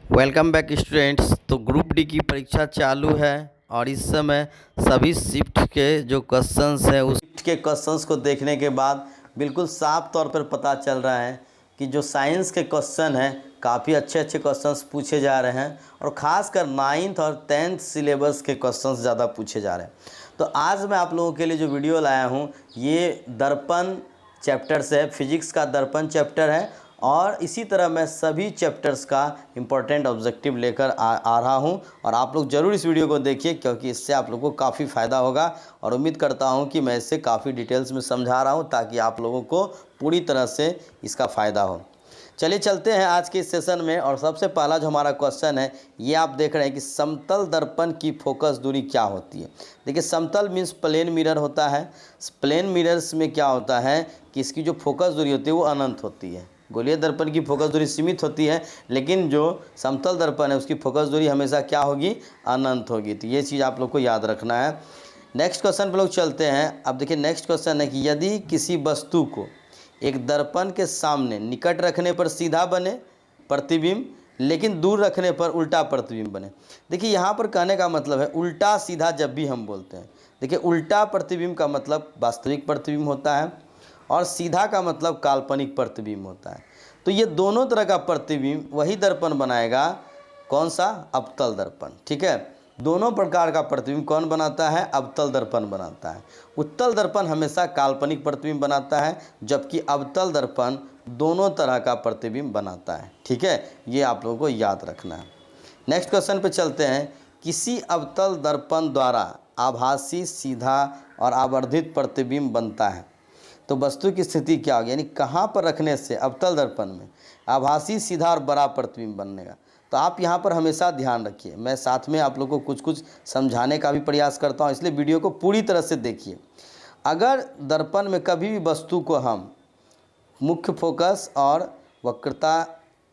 Welcome back students. तो group D की परीक्षा चालू है और इस समय सभी शिफ्ट के जो क्वेश्चंस हैं उस शिफ्ट के क्वेश्चंस को देखने के बाद बिल्कुल साफ तौर पर पता चल रहा है कि जो साइंस के क्वेश्चन हैं काफ़ी अच्छे अच्छे क्वेश्चंस पूछे जा रहे हैं और ख़ासकर 9th और 10th सिलेबस के क्वेश्चंस ज़्यादा पूछे जा रहे हैं। तो आज मैं आप लोगों के लिए जो वीडियो लाया हूँ ये दर्पण चैप्टर से है, फिजिक्स का दर्पण चैप्टर है और इसी तरह मैं सभी चैप्टर्स का इम्पोर्टेंट ऑब्जेक्टिव लेकर आ रहा हूं और आप लोग ज़रूर इस वीडियो को देखिए क्योंकि इससे आप लोगों को काफ़ी फ़ायदा होगा और उम्मीद करता हूं कि मैं इससे काफ़ी डिटेल्स में समझा रहा हूं ताकि आप लोगों को पूरी तरह से इसका फ़ायदा हो। चलिए चलते हैं आज के इस सेशन में और सबसे पहला जो हमारा क्वेश्चन है ये आप देख रहे हैं कि समतल दर्पण की फोकस दूरी क्या होती है। देखिए समतल मीन्स प्लेन मिरर होता है। प्लेन मिरर्स में क्या होता है कि इसकी जो फोकस दूरी होती है वो अनंत होती है। गोलीय दर्पण की फोकस दूरी सीमित होती है लेकिन जो समतल दर्पण है उसकी फोकस दूरी हमेशा क्या होगी, अनंत होगी। तो ये चीज़ आप लोग को याद रखना है। नेक्स्ट क्वेश्चन पर लोग चलते हैं। अब देखिए नेक्स्ट क्वेश्चन है कि यदि किसी वस्तु को एक दर्पण के सामने निकट रखने पर सीधा बने प्रतिबिंब लेकिन दूर रखने पर उल्टा प्रतिबिंब बने। देखिए यहाँ पर कहने का मतलब है उल्टा सीधा जब भी हम बोलते हैं, देखिए उल्टा प्रतिबिंब का मतलब वास्तविक प्रतिबिंब होता है और सीधा का मतलब काल्पनिक प्रतिबिंब होता है। तो ये दोनों तरह का प्रतिबिंब वही दर्पण बनाएगा, कौन सा, अवतल दर्पण। ठीक है, दोनों प्रकार का प्रतिबिंब कौन बनाता है, अवतल दर्पण बनाता है। उत्तल दर्पण हमेशा काल्पनिक प्रतिबिंब बनाता है जबकि अवतल दर्पण दोनों तरह का प्रतिबिंब बनाता है। ठीक है, ये आप लोगों को याद रखना है। नेक्स्ट क्वेश्चन पे चलते हैं। किसी अवतल दर्पण द्वारा आभासी सीधा और आवर्धित प्रतिबिंब बनता है तो वस्तु की स्थिति क्या होगी, यानी कहाँ पर रखने से अवतल दर्पण में आभासी सीधा और बड़ा प्रतिबिंब बनेगा। तो आप यहाँ पर हमेशा ध्यान रखिए, मैं साथ में आप लोगों को कुछ कुछ समझाने का भी प्रयास करता हूँ, इसलिए वीडियो को पूरी तरह से देखिए। अगर दर्पण में कभी भी वस्तु को हम मुख्य फोकस और वक्रता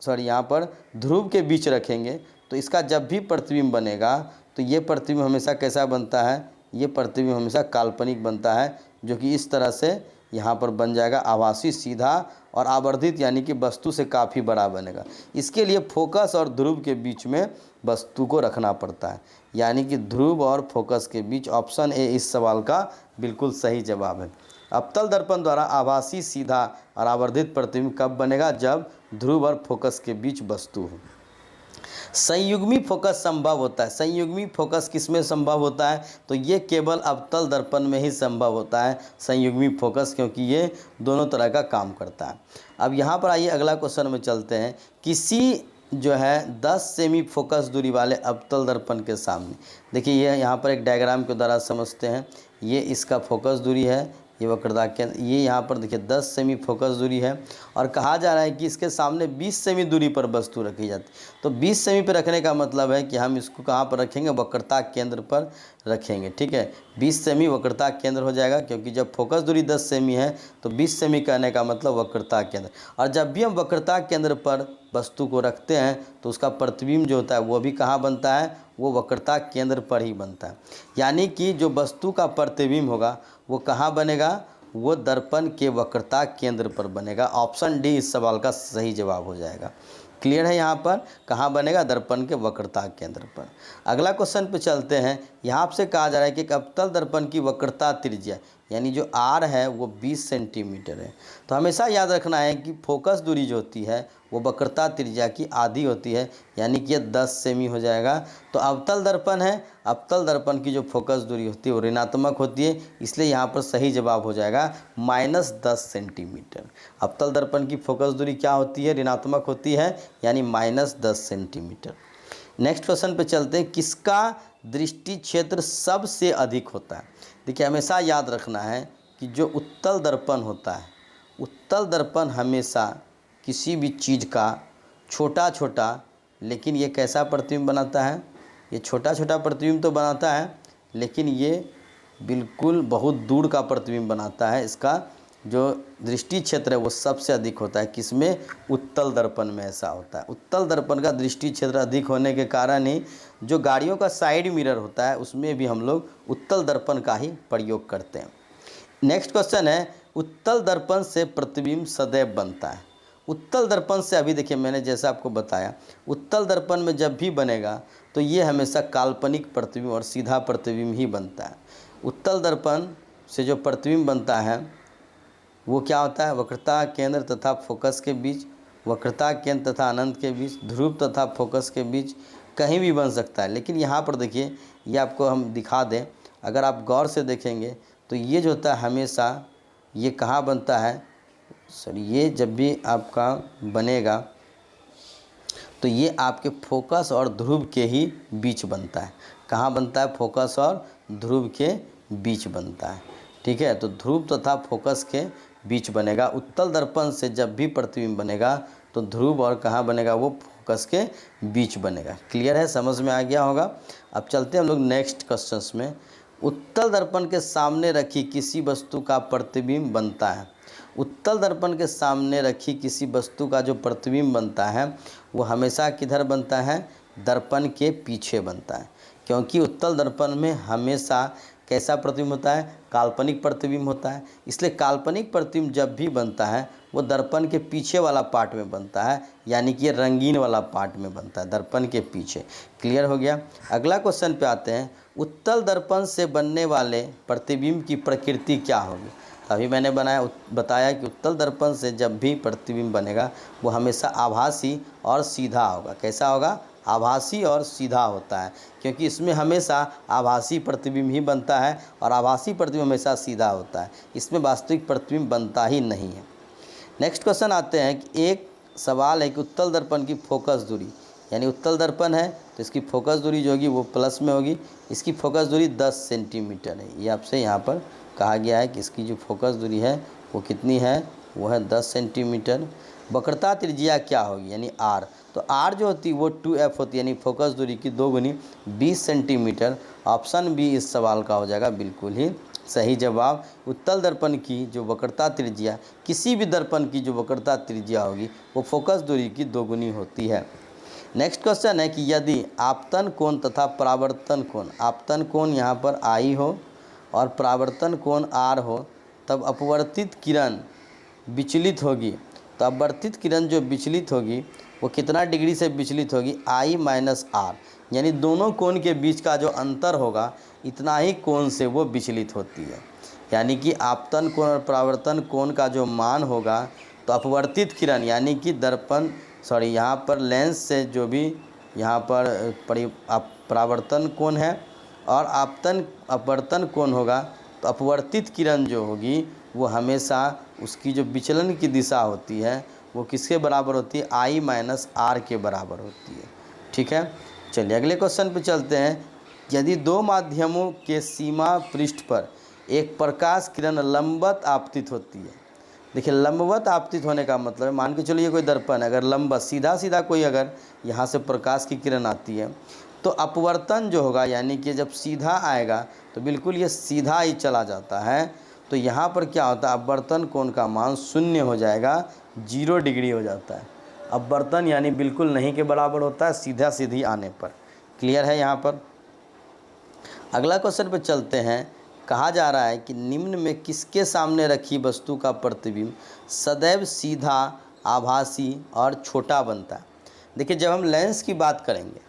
यहाँ पर ध्रुव के बीच रखेंगे तो इसका जब भी प्रतिबिंब बनेगा तो ये प्रतिबिंब हमेशा कैसा बनता है, ये प्रतिबिंब हमेशा काल्पनिक बनता है जो कि इस तरह से यहाँ पर बन जाएगा, आभासी सीधा और आवर्धित यानी कि वस्तु से काफ़ी बड़ा बनेगा। इसके लिए फोकस और ध्रुव के बीच में वस्तु को रखना पड़ता है, यानी कि ध्रुव और फोकस के बीच। ऑप्शन ए इस सवाल का बिल्कुल सही जवाब है। अवतल दर्पण द्वारा आभासी सीधा और आवर्धित प्रतिबिंब कब बनेगा, जब ध्रुव और फोकस के बीच वस्तु हो। संयुग्मी फोकस संभव होता है। संयुग्मी फोकस किसमें संभव होता है, तो ये केवल अवतल दर्पण में ही संभव होता है संयुग्मी फोकस, क्योंकि ये दोनों तरह का काम करता है। अब यहाँ पर आइए अगला क्वेश्चन में चलते हैं। किसी जो है 10 सेमी फोकस दूरी वाले अवतल दर्पण के सामने, देखिए ये यहाँ पर एक डायग्राम के द्वारा समझते हैं। ये इसका फोकस दूरी है, ये वक्रता केंद्र, ये यहाँ पर देखिए 10 सेमी फोकस दूरी है और कहा जा रहा है कि इसके सामने 20 सेमी दूरी पर वस्तु रखी जाती है। तो 20 सेमी पर रखने का मतलब है कि हम इसको कहाँ पर रखेंगे, वक्रता केंद्र पर रखेंगे। ठीक है, 20 सेमी वक्रता केंद्र हो जाएगा क्योंकि जब फोकस दूरी 10 सेमी है तो 20 सेमी कहने का मतलब वक्रता केंद्र। और जब भी हम वक्रता केंद्र पर वस्तु को रखते हैं तो उसका प्रतिबिंब जो होता है वो भी कहाँ बनता है, वो वक्रता केंद्र पर ही बनता है। यानी कि जो वस्तु का प्रतिबिंब होगा वो कहाँ बनेगा, वो दर्पण के वक्रता केंद्र पर बनेगा। ऑप्शन डी इस सवाल का सही जवाब हो जाएगा। क्लियर है, यहाँ पर कहाँ बनेगा, दर्पण के वक्रता केंद्र पर। अगला क्वेश्चन पे चलते हैं। यहाँ आपसे कहा जा रहा है कि अवतल दर्पण की वक्रता त्रिज्या यानी जो आर है वो 20 सेंटीमीटर है। तो हमेशा याद रखना है कि फोकस दूरी जो होती है वो वक्रता त्रिज्या की आधी होती है, यानी कि ये 10 सेमी हो जाएगा। तो अवतल दर्पण है, अवतल दर्पण की जो फोकस दूरी होती है वो ऋणात्मक होती है, इसलिए यहाँ पर सही जवाब हो जाएगा -10 सेंटीमीटर। अवतल दर्पण की फोकस दूरी क्या होती है, ऋणात्मक होती है, यानी -10 सेंटीमीटर। नेक्स्ट क्वेश्चन पे चलते हैं। किसका दृष्टि क्षेत्र सबसे अधिक होता है। देखिए हमेशा याद रखना है कि जो उत्तल दर्पण होता है, उत्तल दर्पण हमेशा किसी भी चीज़ का छोटा छोटा, लेकिन ये कैसा प्रतिबिंब बनाता है, ये छोटा छोटा प्रतिबिंब तो बनाता है लेकिन ये बिल्कुल बहुत दूर का प्रतिबिंब बनाता है। इसका जो दृष्टि क्षेत्र है वो सबसे अधिक होता है, किसमें, उत्तल दर्पण में ऐसा होता है। उत्तल दर्पण का दृष्टि क्षेत्र अधिक होने के कारण ही जो गाड़ियों का साइड मिरर होता है उसमें भी हम लोग उत्तल दर्पण का ही प्रयोग करते हैं। नेक्स्ट क्वेश्चन है। उत्तल दर्पण से प्रतिबिंब सदैव बनता है। उत्तल दर्पण से अभी देखिए मैंने जैसा आपको बताया, उत्तल दर्पण में जब भी बनेगा तो ये हमेशा काल्पनिक प्रतिबिंब और सीधा प्रतिबिंब ही बनता है। उत्तल दर्पण से जो प्रतिबिंब बनता है वो क्या होता है, वक्रता केंद्र तथा फोकस के बीच, वक्रता केंद्र तथा अनंत के बीच, ध्रुव तथा फोकस के बीच, कहीं भी बन सकता है। लेकिन यहाँ पर देखिए, ये आपको हम दिखा दें, अगर आप गौर से देखेंगे तो ये जो होता है हमेशा ये कहाँ बनता है, सॉरी, ये जब भी आपका बनेगा तो ये आपके फोकस और ध्रुव के ही बीच बनता है। कहाँ बनता है, फोकस और ध्रुव के बीच बनता है। ठीक है, तो ध्रुव तथा फोकस के बीच बनेगा। उत्तल दर्पण से जब भी प्रतिबिंब बनेगा तो ध्रुव और कहाँ बनेगा, वो फोकस के बीच बनेगा। क्लियर है, समझ में आ गया होगा। अब चलते हैं हम लोग नेक्स्ट क्वेश्चंस में। उत्तल दर्पण के सामने रखी किसी वस्तु का प्रतिबिंब बनता है। उत्तल दर्पण के सामने रखी किसी वस्तु का जो प्रतिबिंब बनता है वो हमेशा किधर बनता है, दर्पण के पीछे बनता है। क्योंकि उत्तल दर्पण में हमेशा कैसा प्रतिबिंब होता है, काल्पनिक प्रतिबिंब होता है। इसलिए काल्पनिक प्रतिबिंब जब भी बनता है वो दर्पण के पीछे वाला पार्ट में बनता है, यानी कि रंगीन वाला पार्ट में बनता है, दर्पण के पीछे। क्लियर हो गया। अगला क्वेश्चन पे आते हैं। उत्तल दर्पण से बनने वाले प्रतिबिंब की प्रकृति क्या होगी। अभी मैंने बताया कि उत्तल दर्पण से जब भी प्रतिबिंब बनेगा वो हमेशा आभासी और सीधा होगा। कैसा होगा, आभासी और सीधा होता है, क्योंकि इसमें हमेशा आभासी प्रतिबिंब ही बनता है और आभासी प्रतिबिंब हमेशा सीधा होता है। इसमें वास्तविक प्रतिबिंब बनता ही नहीं है। नेक्स्ट क्वेश्चन आते हैं कि एक सवाल है कि उत्तल दर्पण की फोकस दूरी, यानी उत्तल दर्पण है तो इसकी फोकस दूरी जो होगी वो प्लस में होगी। इसकी फोकस दूरी 10 सेंटीमीटर है। ये आपसे यहाँ पर कहा गया है कि इसकी जो फोकस दूरी है वो कितनी है, वो है 10 सेंटीमीटर। वक्रता त्रिज्या क्या होगी, यानी आर। तो आर जो होती है वो 2f होती है, यानी फोकस दूरी की 2 गुनी 20 सेंटीमीटर। ऑप्शन बी इस सवाल का हो जाएगा बिल्कुल ही सही जवाब। उत्तल दर्पण की जो वक्रता त्रिज्या, किसी भी दर्पण की जो वक्रता त्रिज्या होगी वो फोकस दूरी की 2 गुनी होती है। नेक्स्ट क्वेश्चन है कि यदि आपतन कोण तथा परावर्तन कोण, आपतन कोण यहाँ पर आई हो और परावर्तन कोण आर हो, तब अपवर्तित किरण विचलित होगी। तो अपवर्तित किरण जो विचलित होगी वो कितना डिग्री से विचलित होगी, आई माइनस आर, यानी दोनों कोण के बीच का जो अंतर होगा इतना ही कोण से वो विचलित होती है। यानी कि आपतन कोण और परावर्तन कोण का जो मान होगा तो अपवर्तित किरण यानी कि दर्पण यहाँ पर लेंस से जो भी यहाँ पर परावर्तन कोण है और अपवर्तन कोण होगा, तो अपवर्तित किरण जो होगी वो हमेशा उसकी जो विचलन की दिशा होती है वो किसके बराबर होती है, आई माइनस आर के बराबर होती है। ठीक है, चलिए अगले क्वेश्चन पे चलते हैं। यदि दो माध्यमों के सीमा पृष्ठ पर एक प्रकाश किरण लंबवत आपतित होती है। देखिए, लंबवत आपतित होने का मतलब है, मान के चलिए कोई दर्पण है, अगर लंबवत सीधा कोई अगर यहाँ से प्रकाश की किरण आती है तो अपवर्तन जो होगा, यानी कि जब सीधा आएगा तो बिल्कुल ये सीधा ही चला जाता है। तो यहाँ पर क्या होता है, अपवर्तन कोण का मान 0 हो जाएगा, 0 डिग्री हो जाता है। अपवर्तन यानी बिल्कुल नहीं के बराबर होता है सीधी आने पर। क्लियर है यहाँ पर। अगला क्वेश्चन पर चलते हैं। कहा जा रहा है कि निम्न में किसके सामने रखी वस्तु का प्रतिबिंब सदैव सीधा, आभासी और छोटा बनता है। देखिए, जब हम लेंस की बात करेंगे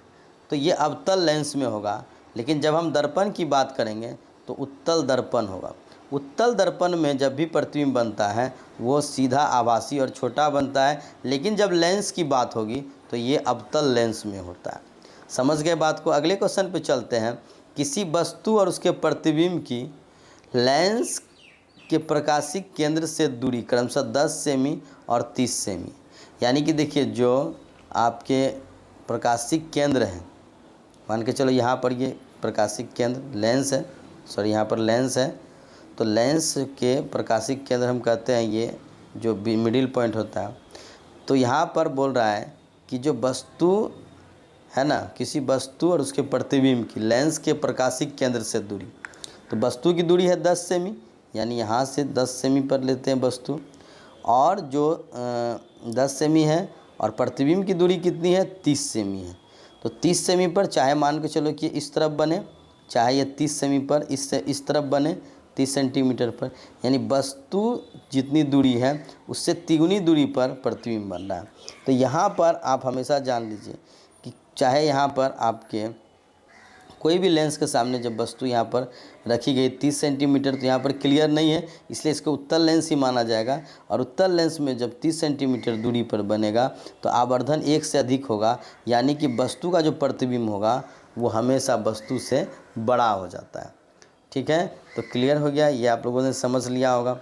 तो ये अवतल लेंस में होगा, लेकिन जब हम दर्पण की बात करेंगे तो उत्तल दर्पण होगा। उत्तल दर्पण में जब भी प्रतिबिंब बनता है वो सीधा, आभासी और छोटा बनता है, लेकिन जब लेंस की बात होगी तो ये अवतल लेंस में होता है। समझ गए बात को। अगले क्वेश्चन पे चलते हैं। किसी वस्तु और उसके प्रतिबिंब की लेंस के प्रकाशिक केंद्र से दूरी क्रमशः 10 सेमी और 30 सेमी, यानी कि देखिए जो आपके प्रकाशिक केंद्र हैं, मान के चलो यहाँ पर ये प्रकाशिक केंद्र लेंस है, यहाँ पर लेंस है, तो लेंस के प्रकाशिक केंद्र हम कहते हैं ये जो मिडिल पॉइंट होता है। तो यहाँ पर बोल रहा है कि जो वस्तु है ना, किसी वस्तु और उसके प्रतिबिंब की लेंस के प्रकाशिक केंद्र से दूरी, तो वस्तु की दूरी है 10 सेमी, यानी यहाँ से 10 सेमी पर लेते हैं वस्तु, और जो 10 सेमी है और प्रतिबिंब की दूरी कितनी है, 30 सेमी है। तो 30 सेमी पर चाहे मान के चलो कि इस तरफ बने, चाहे ये 30 सेमी पर इस तरफ बने, 30 सेंटीमीटर पर, यानी वस्तु जितनी दूरी है उससे तिगुनी दूरी पर प्रतिबिंब बन रहा है। तो यहाँ पर आप हमेशा जान लीजिए कि चाहे यहाँ पर आपके कोई भी लेंस के सामने जब वस्तु यहाँ पर रखी गई 30 सेंटीमीटर, तो यहाँ पर क्लियर नहीं है, इसलिए इसको उत्तल लेंस ही माना जाएगा। और उत्तल लेंस में जब 30 सेंटीमीटर दूरी पर बनेगा तो आवर्धन 1 से अधिक होगा, यानी कि वस्तु का जो प्रतिबिंब होगा वो हमेशा वस्तु से बड़ा हो जाता है। ठीक है, तो क्लियर हो गया, ये आप लोगों ने समझ लिया होगा।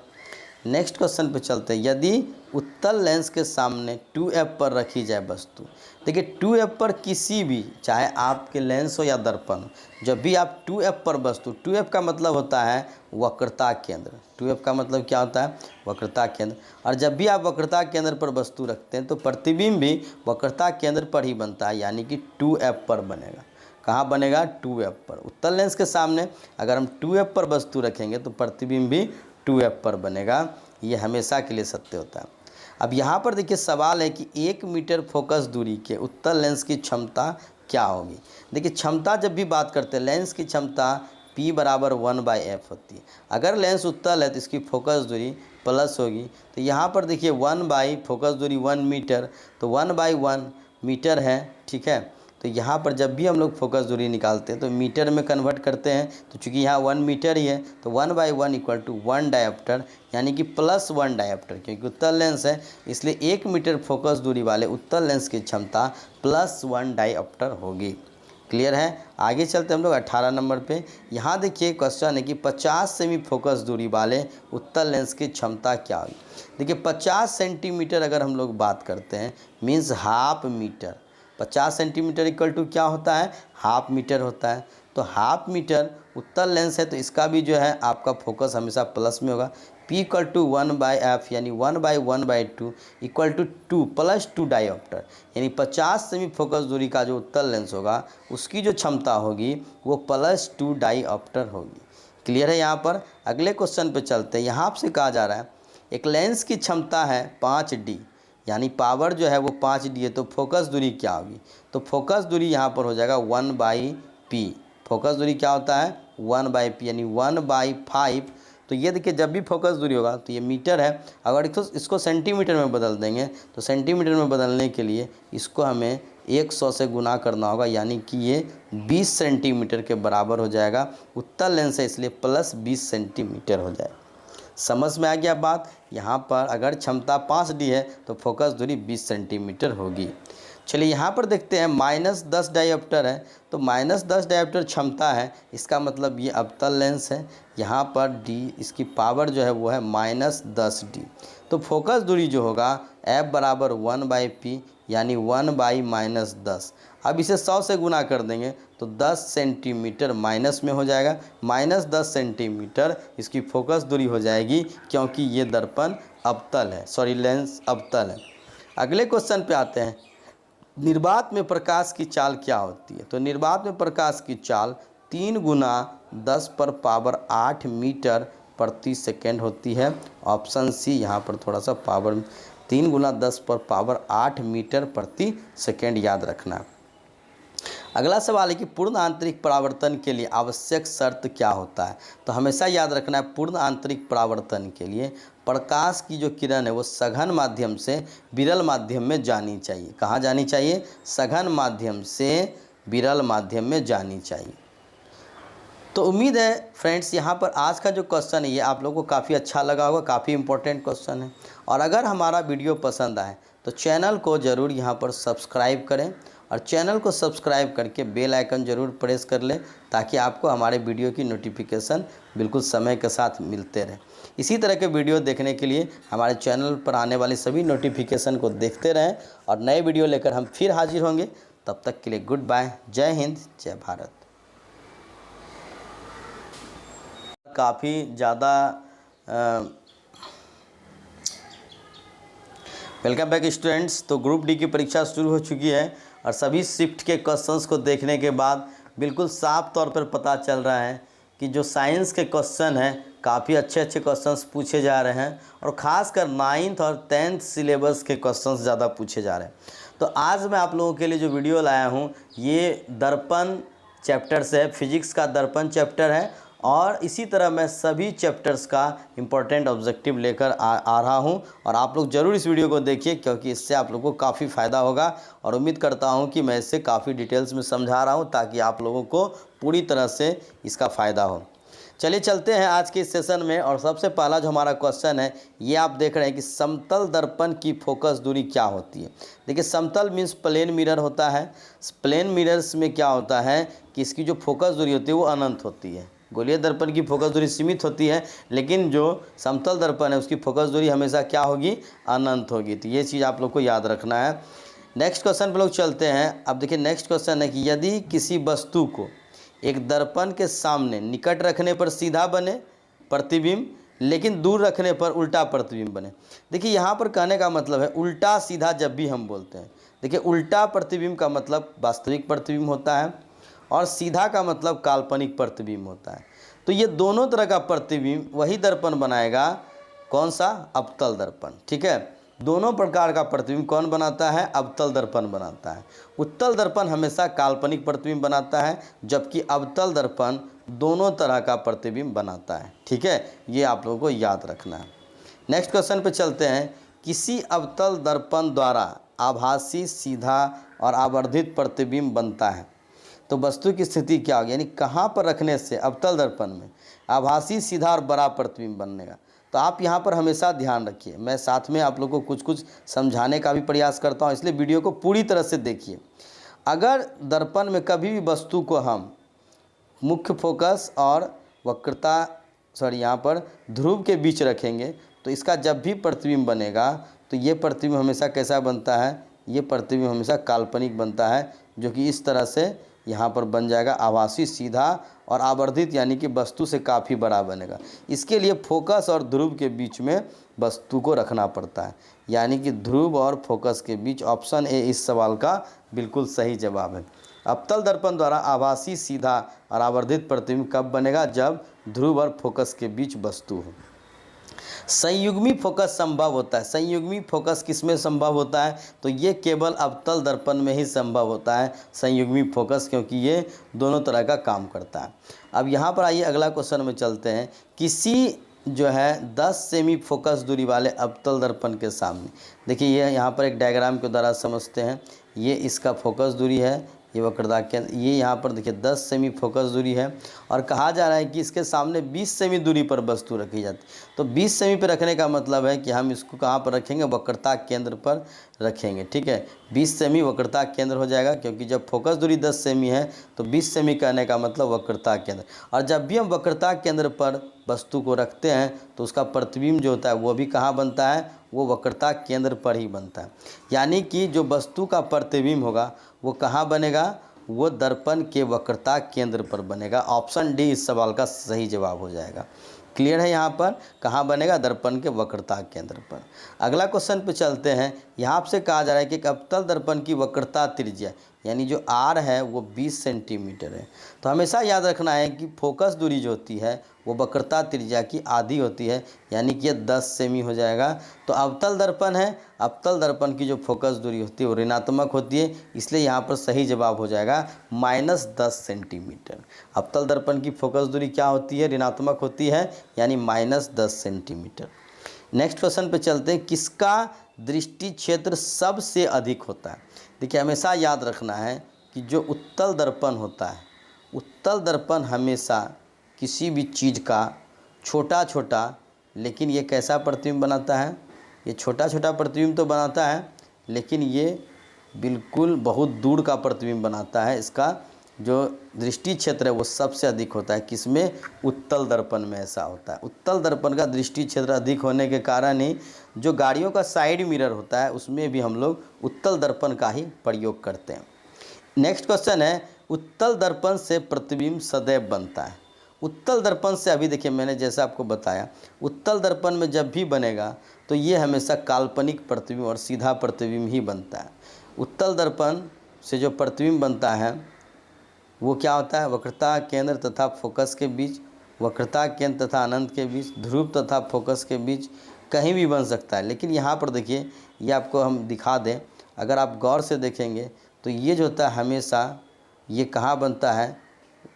नेक्स्ट क्वेश्चन पे चलते हैं। यदि उत्तल लेंस के सामने 2f पर रखी जाए वस्तु, देखिए 2f पर किसी भी, चाहे आपके लेंस हो या दर्पण हो, जब भी आप 2f पर वस्तु, 2f का मतलब होता है वक्रता केंद्र, 2f का मतलब क्या होता है, वक्रता केंद्र। और जब भी आप वक्रता केंद्र पर वस्तु रखते हैं तो प्रतिबिंब भी वक्रता केंद्र पर ही बनता है, यानी कि 2f पर बनेगा। कहाँ बनेगा, 2f पर। उत्तल लेंस के सामने अगर हम 2f पर वस्तु रखेंगे तो प्रतिबिंब भी 2f पर बनेगा, ये हमेशा के लिए सत्य होता है। अब यहाँ पर देखिए सवाल है कि 1 मीटर फोकस दूरी के उत्तल लेंस की क्षमता क्या होगी। देखिए क्षमता जब भी बात करते हैं, लेंस की क्षमता P बराबर 1/f होती है। अगर लेंस उत्तल है तो इसकी फोकस दूरी प्लस होगी। तो यहाँ पर देखिए 1 बाई फोकस दूरी 1 मीटर, तो 1/1 मीटर है। ठीक है, तो यहाँ पर जब भी हम लोग फोकस दूरी निकालते हैं तो मीटर में कन्वर्ट करते हैं, तो चूँकि यहाँ 1 मीटर ही है तो 1/1 इक्वल टू 1 डायोप्टर, यानी कि +1 डायोप्टर, क्योंकि उत्तल लेंस है इसलिए 1 मीटर फोकस दूरी वाले उत्तल लेंस की क्षमता +1 डायोप्टर होगी। क्लियर है, आगे चलते हम लोग 18 नंबर पे। यहाँ देखिए क्वेश्चन है कि 50 सेमी फोकस दूरी वाले उत्तल लेंस की क्षमता क्या होगी। देखिए 50 सेंटीमीटर अगर हम लोग बात करते हैं, means half metre, 50 centimetre equal to क्या होता है, हाफ मीटर होता है। तो हाफ मीटर उत्तल लेंस है तो इसका भी जो है आपका फोकस हमेशा प्लस में होगा। P इक्वल टू 1/f, यानी 1/1/2 इक्वल टू 2 + 2 डायोप्टर, यानी 50 सेमी फोकस दूरी का जो उत्तल लेंस होगा उसकी जो क्षमता होगी वो +2 डायोप्टर होगी। क्लियर है यहाँ पर। अगले क्वेश्चन पे चलते हैं। यहाँ आपसे कहा जा रहा है एक लेंस की क्षमता है 5D, यानी पावर जो है वो 5D है, तो फोकस दूरी क्या होगी। तो फोकस दूरी यहाँ पर हो जाएगा 1/p। फोकस दूरी क्या होता है, 1/p, यानी 1/5। तो ये देखिए जब भी फोकस दूरी होगा तो ये मीटर है, अगर इसको सेंटीमीटर में बदल देंगे तो सेंटीमीटर में बदलने के लिए इसको हमें 100 से गुना करना होगा, यानी कि ये 20 सेंटीमीटर के बराबर हो जाएगा। उत्तल लेंस है इसलिए +20 सेंटीमीटर हो जाएगा। समझ में आ गया बात। यहाँ पर अगर क्षमता 5D है तो फोकस दूरी 20 सेंटीमीटर होगी। चलिए यहाँ पर देखते हैं -10 डायोप्टर है, तो -10 डायोप्टर क्षमता है, इसका मतलब ये अवतल लेंस है। यहाँ पर D इसकी पावर जो है वो है -10D। तो फोकस दूरी जो होगा F बराबर 1/p, यानी 1/-10। अब इसे 100 से गुना कर देंगे तो 10 सेंटीमीटर माइनस में हो जाएगा, -10 सेंटीमीटर इसकी फोकस दूरी हो जाएगी, क्योंकि ये दर्पण अवतल है, सॉरी लेंस अवतल है। अगले क्वेश्चन पे आते हैं। निर्वात में प्रकाश की चाल क्या होती है। तो निर्वात में प्रकाश की चाल 3 × 10⁻8 मीटर प्रति सेकेंड होती है। ऑप्शन सी, यहाँ पर थोड़ा सा पावर 3 × 10⁻8 मीटर प्रति सेकेंड याद रखना। अगला सवाल है कि पूर्ण आंतरिक परावर्तन के लिए आवश्यक शर्त क्या होता है। तो हमेशा याद रखना है पूर्ण आंतरिक परावर्तन के लिए प्रकाश की जो किरण है वो सघन माध्यम से विरल माध्यम में जानी चाहिए। कहाँ जानी चाहिए, सघन माध्यम से विरल माध्यम में जानी चाहिए। तो उम्मीद है फ्रेंड्स यहाँ पर आज का जो क्वेश्चन है ये आप लोगों को काफ़ी अच्छा लगा होगा, काफ़ी इंपॉर्टेंट क्वेश्चन है। और अगर हमारा वीडियो पसंद आए तो चैनल को ज़रूर यहाँ पर सब्सक्राइब करें, और चैनल को सब्सक्राइब करके बेल आइकन ज़रूर प्रेस कर लें, ताकि आपको हमारे वीडियो की नोटिफिकेशन बिल्कुल समय के साथ मिलते रहे। इसी तरह के वीडियो देखने के लिए हमारे चैनल पर आने वाली सभी नोटिफिकेशन को देखते रहें, और नए वीडियो लेकर हम फिर हाजिर होंगे। तब तक के लिए गुड बाय, जय हिंद, जय भारत। काफ़ी ज़्यादा वेलकम बैक स्टूडेंट्स। तो ग्रुप डी की परीक्षा शुरू हो चुकी है, और सभी शिफ्ट के क्वेश्चंस को देखने के बाद बिल्कुल साफ तौर पर पता चल रहा है कि जो साइंस के क्वेश्चन हैं काफ़ी अच्छे क्वेश्चंस पूछे जा रहे हैं, और ख़ासकर 9th और 10th सिलेबस के क्वेश्चंस ज़्यादा पूछे जा रहे हैं। तो आज मैं आप लोगों के लिए जो वीडियो लाया हूँ ये दर्पण चैप्टर से है, फिजिक्स का दर्पण चैप्टर है, और इसी तरह मैं सभी चैप्टर्स का इम्पोर्टेंट ऑब्जेक्टिव लेकर आ रहा हूं और आप लोग ज़रूर इस वीडियो को देखिए, क्योंकि इससे आप लोगों को काफ़ी फ़ायदा होगा। और उम्मीद करता हूं कि मैं इससे काफ़ी डिटेल्स में समझा रहा हूं ताकि आप लोगों को पूरी तरह से इसका फ़ायदा हो। चलिए चलते हैं आज के इस सेशन में। और सबसे पहला जो हमारा क्वेश्चन है, ये आप देख रहे हैं कि समतल दर्पण की फोकस दूरी क्या होती है। देखिए, समतल मीन्स प्लेन मिरर होता है। प्लेन मिरर्स में क्या होता है कि इसकी जो फोकस दूरी होती है वो अनंत होती है। गोलीय दर्पण की फोकस दूरी सीमित होती है, लेकिन जो समतल दर्पण है उसकी फोकस दूरी हमेशा क्या होगी, अनंत होगी। तो ये चीज़ आप लोग को याद रखना है। नेक्स्ट क्वेश्चन पर लोग चलते हैं। अब देखिए, नेक्स्ट क्वेश्चन है कि यदि किसी वस्तु को एक दर्पण के सामने निकट रखने पर सीधा बने प्रतिबिंब, लेकिन दूर रखने पर उल्टा प्रतिबिंब बने। देखिए, यहाँ पर कहने का मतलब है उल्टा सीधा जब भी हम बोलते हैं, देखिए उल्टा प्रतिबिंब का मतलब वास्तविक प्रतिबिंब होता है और सीधा का मतलब काल्पनिक प्रतिबिंब होता है। तो ये दोनों तरह का प्रतिबिंब वही दर्पण बनाएगा, कौन सा, अवतल दर्पण। ठीक है, दोनों प्रकार का प्रतिबिंब कौन बनाता है, अवतल दर्पण बनाता है। उत्तल दर्पण हमेशा काल्पनिक प्रतिबिंब बनाता है, जबकि अवतल दर्पण दोनों तरह का प्रतिबिंब बनाता है। ठीक है, ये आप लोगों को याद रखना है। नेक्स्ट क्वेश्चन पे चलते हैं। किसी अवतल दर्पण द्वारा आभासी सीधा और आवर्धित प्रतिबिंब बनता है, तो वस्तु की स्थिति क्या होगी, यानी कहाँ पर रखने से अवतल दर्पण में आभासी सीधा और बड़ा प्रतिबिंब बनेगा। तो आप यहाँ पर हमेशा ध्यान रखिए, मैं साथ में आप लोगों को कुछ कुछ समझाने का भी प्रयास करता हूँ, इसलिए वीडियो को पूरी तरह से देखिए। अगर दर्पण में कभी भी वस्तु को हम मुख्य फोकस और वक्रता यहाँ पर ध्रुव के बीच रखेंगे, तो इसका जब भी प्रतिबिंब बनेगा तो ये प्रतिबिंब हमेशा कैसा बनता है, ये प्रतिबिंब हमेशा काल्पनिक बनता है, जो कि इस तरह से यहाँ पर बन जाएगा, आभासी सीधा और आवर्धित, यानी कि वस्तु से काफ़ी बड़ा बनेगा। इसके लिए फोकस और ध्रुव के बीच में वस्तु को रखना पड़ता है, यानी कि ध्रुव और फोकस के बीच। ऑप्शन ए इस सवाल का बिल्कुल सही जवाब है। अवतल दर्पण द्वारा आभासी सीधा और आवर्धित प्रतिबिंब कब बनेगा, जब ध्रुव और फोकस के बीच वस्तु हो। संयुग्मी फोकस संभव होता है। संयुग्मी फोकस किसमें संभव होता है, तो ये केवल अवतल दर्पण में ही संभव होता है संयुग्मी फोकस, क्योंकि ये दोनों तरह का काम करता है। अब यहाँ पर आइए अगला क्वेश्चन में चलते हैं। किसी जो है 10 सेमी फोकस दूरी वाले अवतल दर्पण के सामने, देखिए ये यहाँ पर एक डायग्राम के द्वारा समझते हैं। ये इसका फोकस दूरी है, ये वक्रता केंद्र, ये यहाँ पर देखिए 10 सेमी फोकस दूरी है, और कहा जा रहा है कि इसके सामने 20 सेमी दूरी पर वस्तु रखी जाती। तो 20 सेमी पर रखने का मतलब है कि हम इसको कहाँ पर रखेंगे, वक्रता केंद्र पर रखेंगे। ठीक है, 20 सेमी वक्रता केंद्र हो जाएगा, क्योंकि जब फोकस दूरी 10 सेमी है तो 20 सेमी कहने का मतलब वक्रता केंद्र। और जब भी हम वक्रता केंद्र पर वस्तु को रखते हैं तो उसका प्रतिबिंब जो होता है वो भी कहाँ बनता है, वो वक्रता केंद्र पर ही बनता है। यानी कि जो वस्तु का प्रतिबिंब होगा वो कहाँ बनेगा, वो दर्पण के वक्रता केंद्र पर बनेगा। ऑप्शन डी इस सवाल का सही जवाब हो जाएगा। क्लियर है, यहाँ पर कहाँ बनेगा, दर्पण के वक्रता केंद्र पर। अगला क्वेश्चन पे चलते हैं। यहाँ आपसे कहा जा रहा है कि एक अवतल दर्पण की वक्रता त्रिज्या, यानी जो आर है वो 20 सेंटीमीटर है। तो हमेशा याद रखना है कि फोकस दूरी जो होती है वो वक्रता त्रिज्या की आधी होती है, यानी कि ये 10 सेमी हो जाएगा। तो अवतल दर्पण है, अवतल दर्पण की जो फोकस दूरी होती है वो ऋणात्मक होती है, इसलिए यहाँ पर सही जवाब हो जाएगा -10 सेंटीमीटर। अवतल दर्पण की फोकस दूरी क्या होती है, ऋणात्मक होती है, यानी -10 सेंटीमीटर। नेक्स्ट क्वेश्चन पे चलते हैं। किसका दृष्टि क्षेत्र सबसे अधिक होता है। देखिए, हमेशा याद रखना है कि जो उत्तल दर्पण होता है, उत्तल दर्पण हमेशा किसी भी चीज़ का छोटा छोटा, लेकिन ये कैसा प्रतिबिंब बनाता है, ये छोटा छोटा प्रतिबिंब तो बनाता है, लेकिन ये बिल्कुल बहुत दूर का प्रतिबिंब बनाता है। इसका जो दृष्टि क्षेत्र है वो सबसे अधिक होता है, किसमें, उत्तल दर्पण में ऐसा होता है। उत्तल दर्पण का दृष्टि क्षेत्र अधिक होने के कारण ही जो गाड़ियों का साइड मिरर होता है उसमें भी हम लोग उत्तल दर्पण का ही प्रयोग करते हैं। नेक्स्ट क्वेश्चन है, उत्तल दर्पण से प्रतिबिंब सदैव बनता है। उत्तल दर्पण से, अभी देखिए मैंने जैसा आपको बताया, उत्तल दर्पण में जब भी बनेगा तो ये हमेशा काल्पनिक प्रतिबिंब और सीधा प्रतिबिंब ही बनता है। उत्तल दर्पण से जो प्रतिबिंब बनता है वो क्या होता है, वक्रता केंद्र तथा फोकस के बीच, वक्रता केंद्र तथा अनंत के बीच, ध्रुव तथा फोकस के बीच, कहीं भी बन सकता है। लेकिन यहाँ पर देखिए, ये आपको हम दिखा दें, अगर आप गौर से देखेंगे तो ये जो होता है हमेशा ये कहाँ बनता है,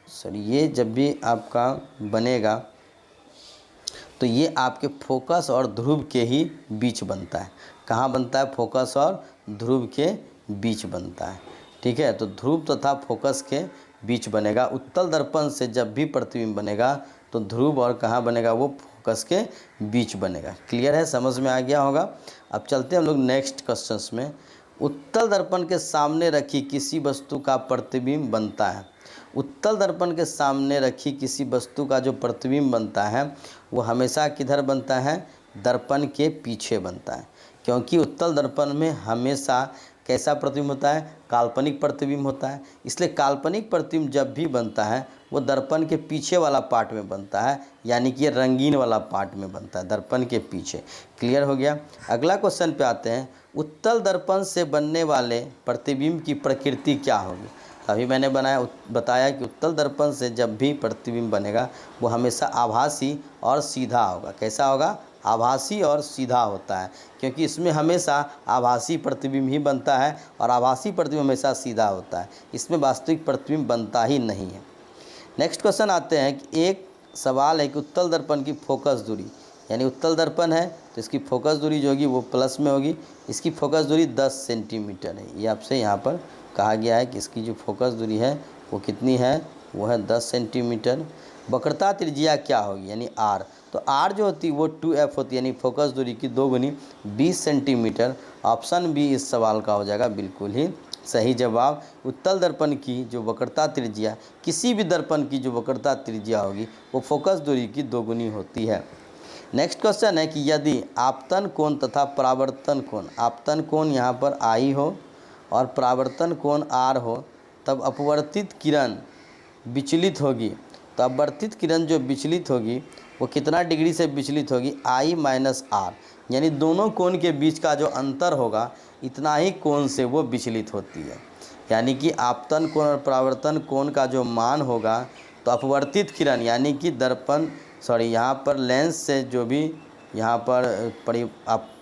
सॉरी ये जब भी आपका बनेगा तो ये आपके फोकस और ध्रुव के ही बीच बनता है। कहाँ बनता है? फोकस और ध्रुव के बीच बनता है। ठीक है, तो ध्रुव तथा फोकस के बीच बनेगा। उत्तल दर्पण से जब भी प्रतिबिंब बनेगा तो ध्रुव और कहाँ बनेगा? वो फोकस के बीच बनेगा। क्लियर है? समझ में आ गया होगा। अब चलते हैं हम लोग नेक्स्ट क्वेश्चंस में। उत्तल दर्पण के सामने रखी किसी वस्तु का प्रतिबिंब बनता है। उत्तल दर्पण के सामने रखी किसी वस्तु का जो प्रतिबिंब बनता है वो हमेशा किधर बनता है? दर्पण के पीछे बनता है, क्योंकि उत्तल दर्पण में हमेशा कैसा प्रतिबिंब होता है? काल्पनिक प्रतिबिंब होता है। इसलिए काल्पनिक प्रतिबिंब जब भी बनता है वो दर्पण के पीछे वाला पार्ट में बनता है, यानी कि ये रंगीन वाला पार्ट में बनता है, दर्पण के पीछे। क्लियर हो गया। अगला क्वेश्चन पे आते हैं। उत्तल दर्पण से बनने वाले प्रतिबिंब की प्रकृति क्या होगी? अभी मैंने बताया कि उत्तल दर्पण से जब भी प्रतिबिंब बनेगा वो हमेशा आभासी और सीधा होगा। कैसा होगा? आभासी और सीधा होता है, क्योंकि इसमें हमेशा आभासी प्रतिबिंब ही बनता है और आभासी प्रतिबिंब हमेशा सीधा होता है। इसमें वास्तविक प्रतिबिंब बनता ही नहीं है। नेक्स्ट क्वेश्चन आते हैं कि एक सवाल है कि उत्तल दर्पण की फोकस दूरी, यानी उत्तल दर्पण है तो इसकी फोकस दूरी जो होगी वो प्लस में होगी। इसकी फोकस दूरी 10 सेंटीमीटर है। ये आपसे यहाँ पर कहा गया है कि इसकी जो फोकस दूरी है वो कितनी है? वो है 10 सेंटीमीटर। वक्रता त्रिज्या क्या होगी? यानी आर। तो आर जो होती है वो 2f होती है, यानी फोकस दूरी की 2 गुनी 20 सेंटीमीटर। ऑप्शन बी इस सवाल का हो जाएगा बिल्कुल ही सही जवाब। उत्तल दर्पण की जो वक्रता त्रिज्या, किसी भी दर्पण की जो वक्रता त्रिज्या होगी वो फोकस दूरी की 2 गुनी होती है। नेक्स्ट क्वेश्चन है कि यदि आपतन कोण तथा परावर्तन कोण, आपतन कोण यहाँ पर आई हो और परावर्तन कोण आर हो, तब अपवर्तित किरण विचलित होगी। तो अपवर्तित किरण जो विचलित होगी वो कितना डिग्री से विचलित होगी? I माइनस आर, यानी दोनों कोण के बीच का जो अंतर होगा इतना ही कोण से वो विचलित होती है। यानी कि आपतन कोण और परावर्तन कोण का जो मान होगा तो अपवर्तित किरण यानी कि दर्पण यहाँ पर लेंस से जो भी यहाँ पर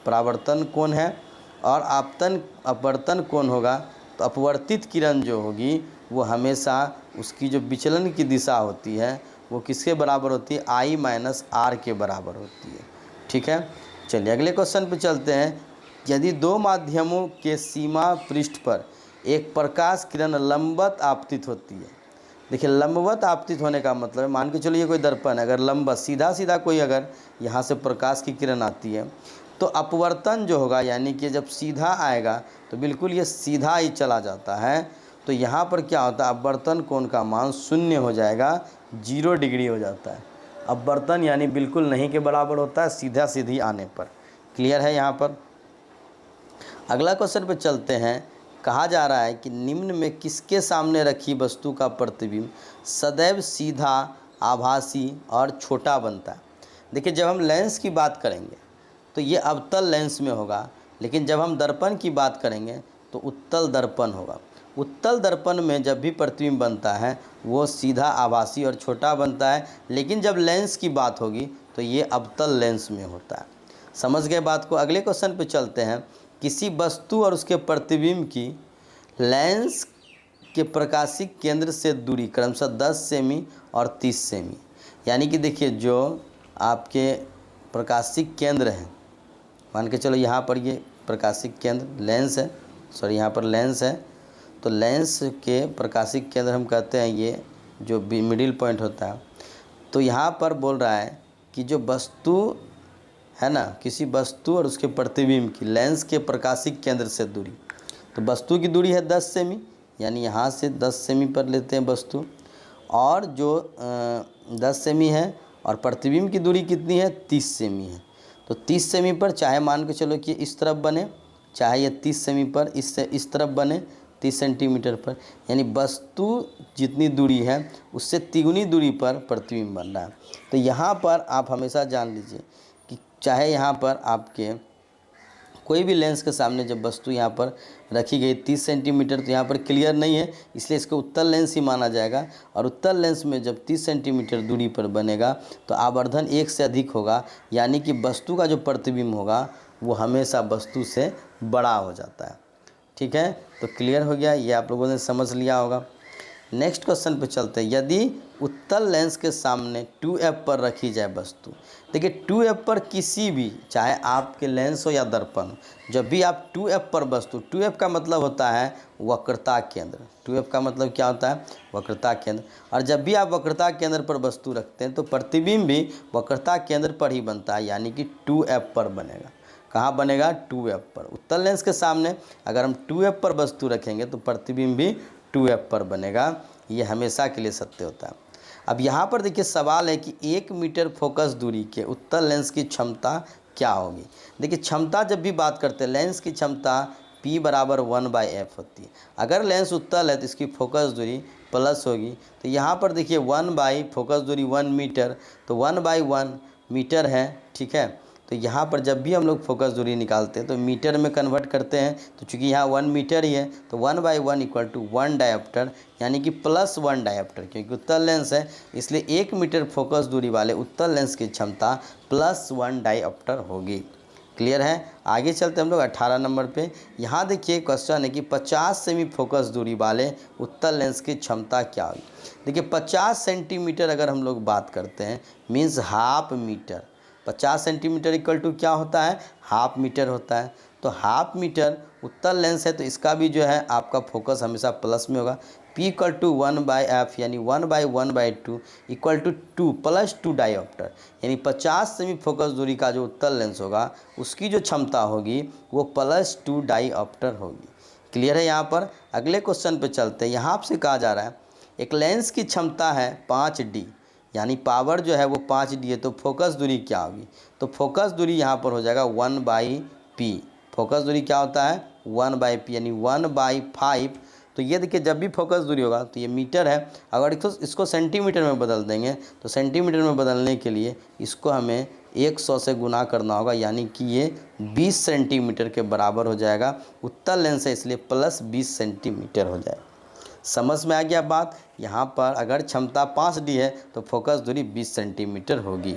परावर्तन कोण है और अपवर्तन कोण होगा, तो अपवर्तित किरण जो होगी वो हमेशा उसकी जो विचलन की दिशा होती है वो किसके बराबर होती है? I माइनस आर के बराबर होती है। ठीक है, चलिए अगले क्वेश्चन पे चलते हैं। यदि दो माध्यमों के सीमा पृष्ठ पर एक प्रकाश किरण लंबवत आपतित होती है। देखिए, लंबवत आपतित होने का मतलब है, मान के चलो ये कोई दर्पण है, अगर लंबवत सीधा कोई अगर यहाँ से प्रकाश की किरण आती है तो अपवर्तन जो होगा, यानी कि जब सीधा आएगा तो बिल्कुल ये सीधा ही चला जाता है। तो यहाँ पर क्या होता है? अपवर्तन कोण का मान 0 हो जाएगा, 0 डिग्री हो जाता है। अपवर्तन यानी बिल्कुल नहीं के बराबर होता है सीधा सीधी आने पर। क्लियर है यहाँ पर। अगला क्वेश्चन पे चलते हैं। कहा जा रहा है कि निम्न में किसके सामने रखी वस्तु का प्रतिबिंब सदैव सीधा, आभासी और छोटा बनता है? देखिए, जब हम लेंस की बात करेंगे तो ये अवतल लेंस में होगा, लेकिन जब हम दर्पण की बात करेंगे तो उत्तल दर्पण होगा। उत्तल दर्पण में जब भी प्रतिबिंब बनता है वो सीधा, आभासी और छोटा बनता है, लेकिन जब लेंस की बात होगी तो ये अवतल लेंस में होता है। समझ गए बात को। अगले क्वेश्चन पे चलते हैं। किसी वस्तु और उसके प्रतिबिंब की लेंस के प्रकाशिक केंद्र से दूरी क्रमशः 10 सेमी और 30 सेमी, यानी कि देखिए जो आपके प्रकाशिक केंद्र हैं, मान के चलो यहाँ पर ये प्रकाशिक केंद्र लेंस है, यहाँ पर लेंस है, तो लेंस के प्रकाशिक केंद्र हम कहते हैं ये जो मिडिल पॉइंट होता है। तो यहाँ पर बोल रहा है कि जो वस्तु है ना, किसी वस्तु और उसके प्रतिबिंब की लेंस के प्रकाशिक केंद्र से दूरी, तो वस्तु की दूरी है 10 सेमी, यानी यहाँ से 10 सेमी पर लेते हैं वस्तु, और जो 10 सेमी है और प्रतिबिंब की दूरी कितनी है? 30 सेमी है। तो 30 सेमी पर चाहे मान के चलो कि इस तरफ बने, चाहे ये 30 सेमी पर इस तरफ बने 30 सेंटीमीटर पर, यानी वस्तु जितनी दूरी है उससे तिगुनी दूरी पर प्रतिबिंब बन रहा है। तो यहाँ पर आप हमेशा जान लीजिए कि चाहे यहाँ पर आपके कोई भी लेंस के सामने जब वस्तु यहाँ पर रखी गई 30 सेंटीमीटर, तो यहाँ पर क्लियर नहीं है, इसलिए इसको उत्तल लेंस ही माना जाएगा। और उत्तल लेंस में जब 30 सेंटीमीटर दूरी पर बनेगा तो आवर्धन 1 से अधिक होगा, यानी कि वस्तु का जो प्रतिबिंब होगा वो हमेशा वस्तु से बड़ा हो जाता है। ठीक है, तो क्लियर हो गया, ये आप लोगों ने समझ लिया होगा। नेक्स्ट क्वेश्चन पे चलते हैं। यदि उत्तल लेंस के सामने 2f पर रखी जाए वस्तु, देखिए 2f पर किसी भी, चाहे आपके लेंस हो या दर्पण हो, जब भी आप 2f पर वस्तु, 2f का मतलब होता है वक्रता केंद्र, 2f का मतलब क्या होता है, वक्रता केंद्र। और जब भी आप वक्रता केंद्र पर वस्तु रखते हैं तो प्रतिबिंब भी वक्रता केंद्र पर ही बनता है, यानी कि 2f पर बनेगा। कहाँ बनेगा, 2f पर। उत्तल लेंस के सामने अगर हम 2f पर वस्तु रखेंगे तो प्रतिबिंब भी 2f पर बनेगा, ये हमेशा के लिए सत्य होता है। अब यहाँ पर देखिए सवाल है कि 1 मीटर फोकस दूरी के उत्तल लेंस की क्षमता क्या होगी। देखिए क्षमता जब भी बात करते हैं, लेंस की क्षमता P बराबर 1/f होती है। अगर लेंस उत्तल है तो इसकी फोकस दूरी प्लस होगी, तो यहाँ पर देखिए 1 फोकस दूरी 1 मीटर, तो 1/1 मीटर है, ठीक है। तो यहाँ पर जब भी हम लोग फोकस दूरी निकालते हैं तो मीटर में कन्वर्ट करते हैं, तो चूँकि यहाँ 1 मीटर ही है तो 1/1 इक्वल टू 1 डायोप्टर, यानी कि +1 डायोप्टर, क्योंकि उत्तल लेंस है इसलिए 1 मीटर फोकस दूरी वाले उत्तल लेंस की क्षमता +1 डायोप्टर होगी। क्लियर है। आगे चलते हम लोग 18 नंबर पे। यहाँ देखिए क्वेश्चन है कि 50 सेमी फोकस दूरी वाले उत्तल लेंस की क्षमता क्या होगी। देखिए 50 सेंटीमीटर अगर हम लोग बात करते हैं, means half metre, 50 centimetre equal to क्या होता है, हाफ मीटर होता है। तो हाफ मीटर उत्तल लेंस है तो इसका भी जो है आपका फोकस हमेशा प्लस में होगा। P इक्वल टू 1/f, यानी 1/1/2 इक्वल टू 2 + 2 डायोप्टर, यानी 50 सेमी फोकस दूरी का जो उत्तल लेंस होगा उसकी जो क्षमता होगी वो +2 डायोप्टर होगी। क्लियर है यहाँ पर। अगले क्वेश्चन पे चलते हैं। यहाँ आपसे कहा जा रहा है एक लेंस की क्षमता है 5D, यानी पावर जो है वो 5D है, तो फोकस दूरी क्या होगी। तो फोकस दूरी यहाँ पर हो जाएगा 1/p। फोकस दूरी क्या होता है, 1/p, यानी 1/5। तो ये देखिए जब भी फोकस दूरी होगा तो ये मीटर है, अगर इसको सेंटीमीटर में बदल देंगे तो सेंटीमीटर में बदलने के लिए इसको हमें 100 से गुना करना होगा, यानी कि ये 20 सेंटीमीटर के बराबर हो जाएगा। उत्तल लेंस है इसलिए +20 सेंटीमीटर हो जाएगा। समझ में आ गया बात। यहाँ पर अगर क्षमता 5D है तो फोकस दूरी 20 सेंटीमीटर होगी।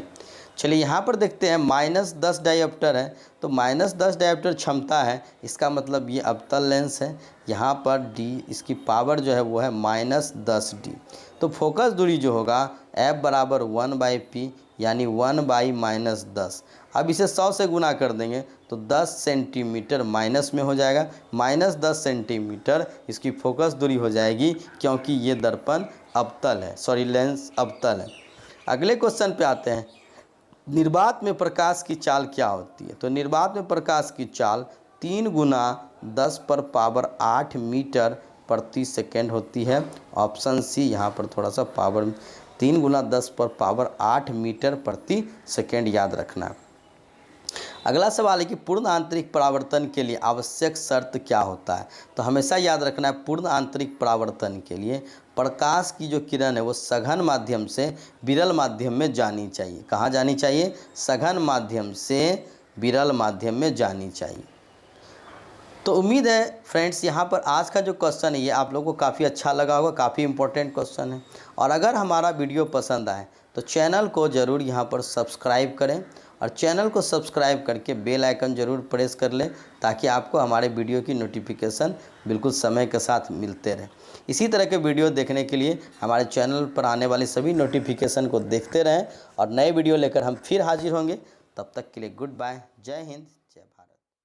चलिए यहाँ पर देखते हैं -10 डायोप्टर है, तो -10 डायोप्टर क्षमता है, इसका मतलब ये अवतल लेंस है। यहाँ पर D इसकी पावर जो है वो है -10D। तो फोकस दूरी जो होगा F बराबर 1/p, यानी 1/-10। अब इसे 100 से गुना कर देंगे तो 10 सेंटीमीटर माइनस में हो जाएगा, -10 सेंटीमीटर इसकी फोकस दूरी हो जाएगी, क्योंकि ये दर्पण अवतल है, सॉरी लेंस अवतल है। अगले क्वेश्चन पे आते हैं। निर्वात में प्रकाश की चाल क्या होती है। तो निर्वात में प्रकाश की चाल 3 × 10⁻8 मीटर प्रति सेकेंड होती है। ऑप्शन सी यहाँ पर थोड़ा सा पावर 3 × 10⁻8 मीटर प्रति सेकेंड याद रखना। अगला सवाल है कि पूर्ण आंतरिक परावर्तन के लिए आवश्यक शर्त क्या होता है। तो हमेशा याद रखना है पूर्ण आंतरिक परावर्तन के लिए प्रकाश की जो किरण है वो सघन माध्यम से विरल माध्यम में जानी चाहिए। कहाँ जानी चाहिए, सघन माध्यम से विरल माध्यम में जानी चाहिए। तो उम्मीद है फ्रेंड्स यहाँ पर आज का जो क्वेश्चन है ये आप लोगों को काफ़ी अच्छा लगा होगा, काफ़ी इंपॉर्टेंट क्वेश्चन है। और अगर हमारा वीडियो पसंद आए तो चैनल को ज़रूर यहाँ पर सब्सक्राइब करें, और चैनल को सब्सक्राइब करके बेल आइकन ज़रूर प्रेस कर लें, ताकि आपको हमारे वीडियो की नोटिफिकेशन बिल्कुल समय के साथ मिलते रहे। इसी तरह के वीडियो देखने के लिए हमारे चैनल पर आने वाले सभी नोटिफिकेशन को देखते रहें, और नए वीडियो लेकर हम फिर हाजिर होंगे। तब तक के लिए गुड बाय, जय हिंद।